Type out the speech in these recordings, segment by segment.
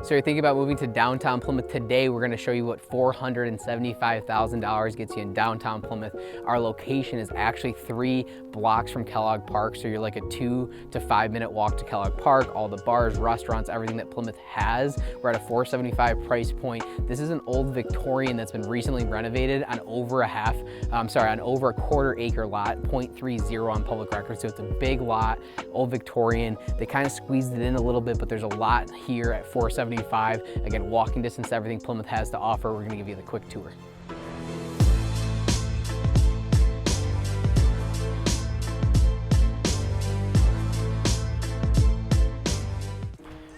So you're thinking about moving to downtown Plymouth today, we're gonna show you what $475,000 gets you in downtown Plymouth. Our location is actually 3 blocks from Kellogg Park, so you're like a 2 to 5 minute walk to Kellogg Park, all the bars, restaurants, everything that Plymouth has. We're at a $475 price point. This is an old Victorian that's been recently renovated on over a quarter acre lot, 0.30 on public record, so it's a big lot, old Victorian. They kind of squeezed it in a little bit, but there's a lot here at $475. Again, walking distance to everything Plymouth has to offer. We're gonna give you the quick tour.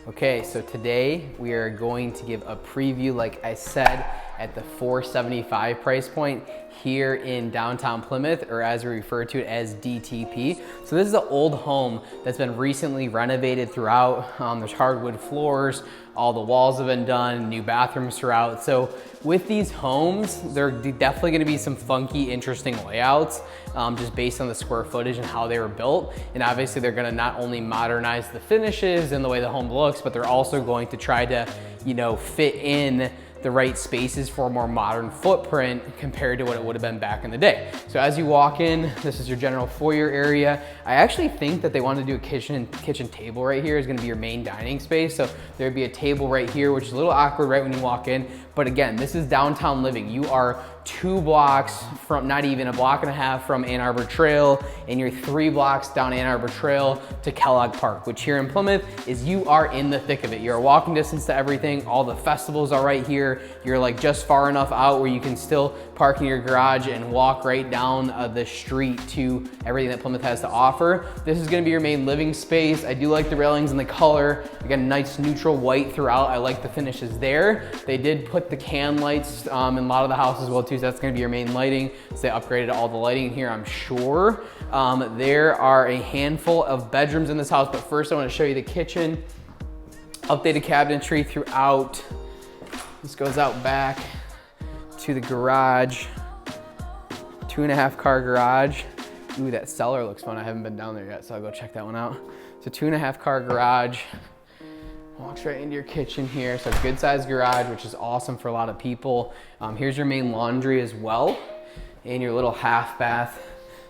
Okay, so today we are going to give a preview, like I said, at the $475 price point here in downtown Plymouth, or as we refer to it as DTP. So this is an old home that's been recently renovated throughout. There's hardwood floors, all the walls have been done, new bathrooms throughout. So with these homes, there are definitely gonna be some funky, interesting layouts, just based on the square footage and how they were built. And obviously they're gonna not only modernize the finishes and the way the home looks, but they're also going to try to, fit in the right spaces for a more modern footprint compared to what it would have been back in the day. So as you walk in, this is your general foyer area. I actually think that they want to do a kitchen table right here is going to be your main dining space. So there'd be a table right here, which is a little awkward right when you walk in. But again, this is downtown living. You are 2 blocks from, not even a block and a half from Ann Arbor Trail, and you're 3 blocks down Ann Arbor Trail to Kellogg Park, which here in Plymouth is you are in the thick of it. You're a walking distance to everything. All the festivals are right here. You're like just far enough out where you can still park in your garage and walk right down the street to everything that Plymouth has to offer. This is gonna be your main living space. I do like the railings and the color. Again, nice neutral white throughout. I like the finishes there. They did put the can lights in a lot of the houses as well too, so that's gonna be your main lighting. So they upgraded all the lighting in here, I'm sure. There are a handful of bedrooms in this house, but first I wanna show you the kitchen. Updated cabinetry throughout. This goes out back to the garage. 2.5 car garage. Ooh, that cellar looks fun. I haven't been down there yet, so I'll go check that one out. So 2.5 car garage. Walks right into your kitchen here. So good sized garage, which is awesome for a lot of people. Here's your main laundry as well, and your little half bath.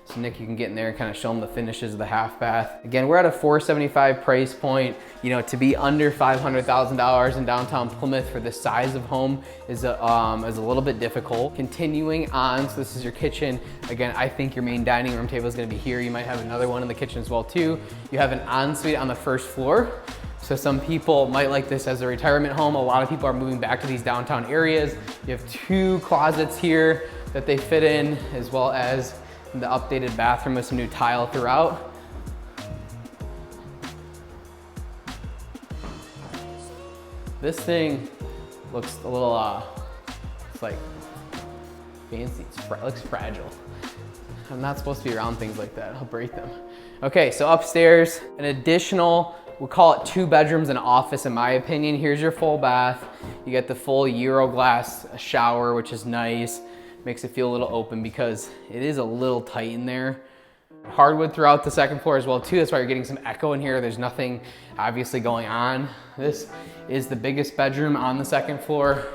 So Nick, you can get in there and kind of show them the finishes of the half bath. Again, we're at a $475 price point. To be under $500,000 in downtown Plymouth for this size of home is a little bit difficult. Continuing on, so this is your kitchen. Again, I think your main dining room table is gonna be here. You might have another one in the kitchen as well too. You have an ensuite on the first floor. So some people might like this as a retirement home. A lot of people are moving back to these downtown areas. You have 2 closets here that they fit in, as well as the updated bathroom with some new tile throughout. This thing looks a little, it's like fancy, it looks fragile. I'm not supposed to be around things like that, I'll break them. Okay, so upstairs, an additional, we'll call it 2 bedrooms and office in my opinion. Here's your full bath. You get the full Euro glass shower, which is nice. Makes it feel a little open because it is a little tight in there. Hardwood throughout the second floor as well too. That's why you're getting some echo in here. There's nothing obviously going on. This is the biggest bedroom on the second floor.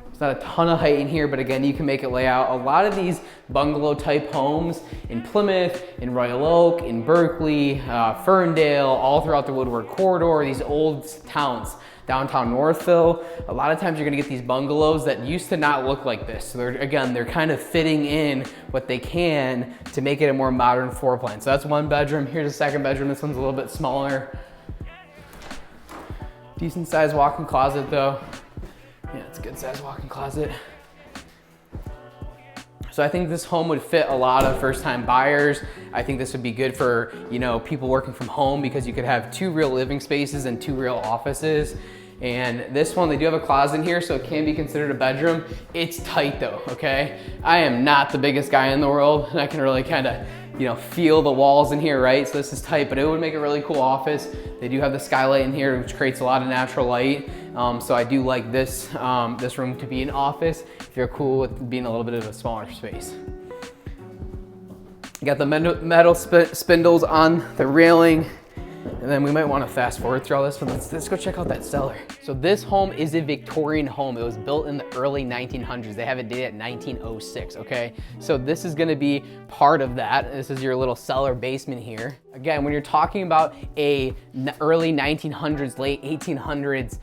There's not a ton of height in here, but again, you can make it lay out. A lot of these bungalow type homes in Plymouth, in Royal Oak, in Berkeley, Ferndale, all throughout the Woodward corridor, these old towns. Downtown Northville, a lot of times you're gonna get these bungalows that used to not look like this. So they're kind of fitting in what they can to make it a more modern floor plan. So that's 1 bedroom. Here's a 2nd bedroom. This one's a little bit smaller. Decent sized walk-in closet though. Yeah, it's a good sized walk-in closet. So I think this home would fit a lot of first-time buyers. I think this would be good for, people working from home because you could have 2 real living spaces and 2 real offices. And this one, they do have a closet in here, so it can be considered a bedroom. It's tight though, okay? I am not the biggest guy in the world, and I can really kind of, feel the walls in here, right? So this is tight, but it would make a really cool office. They do have the skylight in here, which creates a lot of natural light. So I do like this, this room to be an office if you're cool with being a little bit of a smaller space. You got the metal spindles on the railing. And And then we might want to fast forward through all this, but let's go check out that cellar. So this home is a Victorian home. It was built in the early 1900s. They have it dated at 1906, okay? So this is gonna be part of that. This is your little cellar basement here. Again, when you're talking about a early 1900s, late 1800s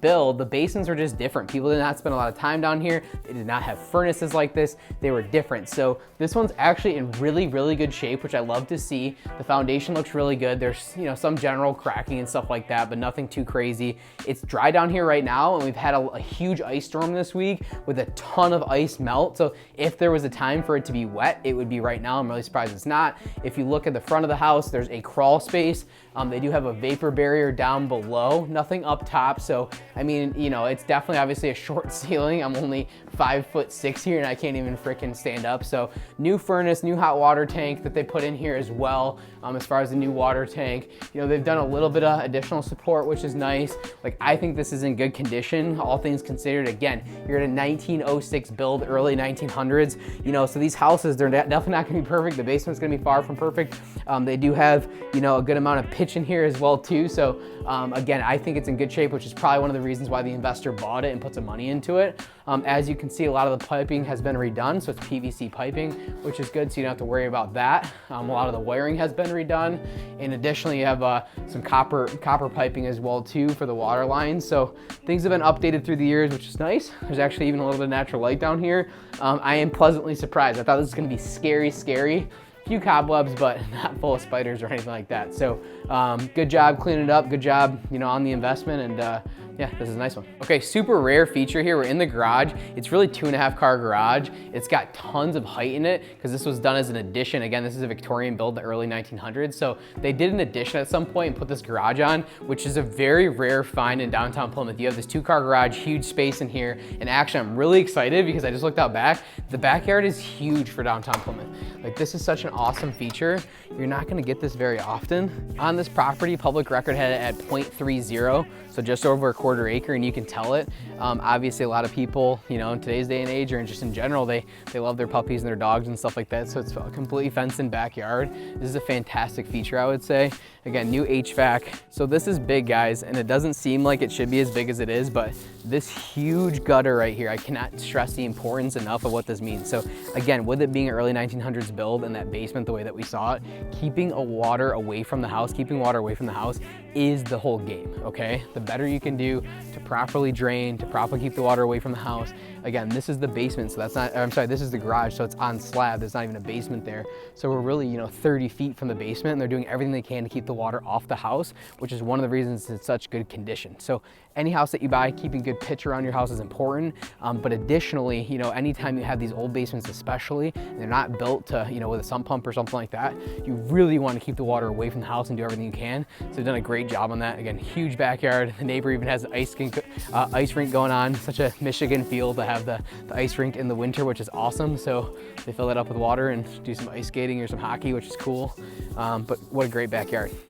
build, the basements are just different. People did not spend a lot of time down here. They did not have furnaces like this. They were different. So this one's actually in really, really good shape, which I love to see. The foundation looks really good. There's, you know, some general cracking and stuff like that, but nothing too crazy. It's dry down here right now, and we've had a huge ice storm this week with a ton of ice melt. So if there was a time for it to be wet, it would be right now. I'm really surprised it's not. If you look at the front of the house, there's a crawl space. They do have a vapor barrier down below, nothing up top. So, I mean, you know, it's definitely obviously a short ceiling. I'm only 5'6" here and I can't even freaking stand up. So new furnace, new hot water tank that they put in here as well. As far as the new water tank, you know, they've done a little bit of additional support, which is nice. Like, I think this is in good condition, all things considered. Again, you're at a 1906 build, early 1900s, you know, so these houses, they're definitely not gonna be perfect. The basement's gonna be far from perfect. They do have, you know, a good amount of pitch in here as well too. So again, I think it's in good shape, which is probably one of the reasons why the investor bought it and put some money into it. As you can see, a lot of the piping has been redone, so it's PVC piping, which is good, so you don't have to worry about that. A lot of the wiring has been redone, and additionally, you have some copper piping as well too for the water lines. So things have been updated through the years, which is nice. There's actually even a little bit of natural light down here. I am pleasantly surprised. I thought this was gonna be scary. Few cobwebs, but not full of spiders or anything like that. So good job cleaning it up. Good job, you know, on the investment. And yeah, this is a nice one. Okay, super rare feature here. We're in the garage. It's really 2.5 car garage. It's got tons of height in it because this was done as an addition. Again, this is a Victorian build, the early 1900s. So they did an addition at some point and put this garage on, which is a very rare find in downtown Plymouth. You have this 2-car garage, huge space in here. And actually, I'm really excited because I just looked out back. The backyard is huge for downtown Plymouth. Like, this is such an awesome feature. You're not gonna get this very often. On this property, public record had it at 0.30, so just over a quarter acre, and you can tell it. Obviously, a lot of people, you know, in today's day and age, or just in general, they love their puppies and their dogs and stuff like that, so it's a completely fenced-in backyard. This is a fantastic feature, I would say. Again, new HVAC. So this is big, guys, and it doesn't seem like it should be as big as it is, but this huge gutter right here, I cannot stress the importance enough of what this means. So again, with it being an early 1900s build and that basement the way that we saw it, keeping water away from the house is the whole game, okay? The better you can do to properly drain, to properly keep the water away from the house. Again, this is the basement, so that's not, I'm sorry, this is the garage, so it's on slab. There's not even a basement there. So we're really, you know, 30 feet from the basement, and they're doing everything they can to keep the water off the house, which is one of the reasons it's such good condition. So any house that you buy, keeping good pitch around your house is important. But additionally, you know, anytime you have these old basements especially, and they're not built to, you know, with a sump pump or something like that, you really want to keep the water away from the house and do everything you can. So they've done a great job on that. Again, huge backyard. The neighbor even has the ice rink going on. Such a Michigan feel to have the ice rink in the winter, which is awesome. So they fill it up with water and do some ice skating or some hockey, which is cool. But what a great backyard.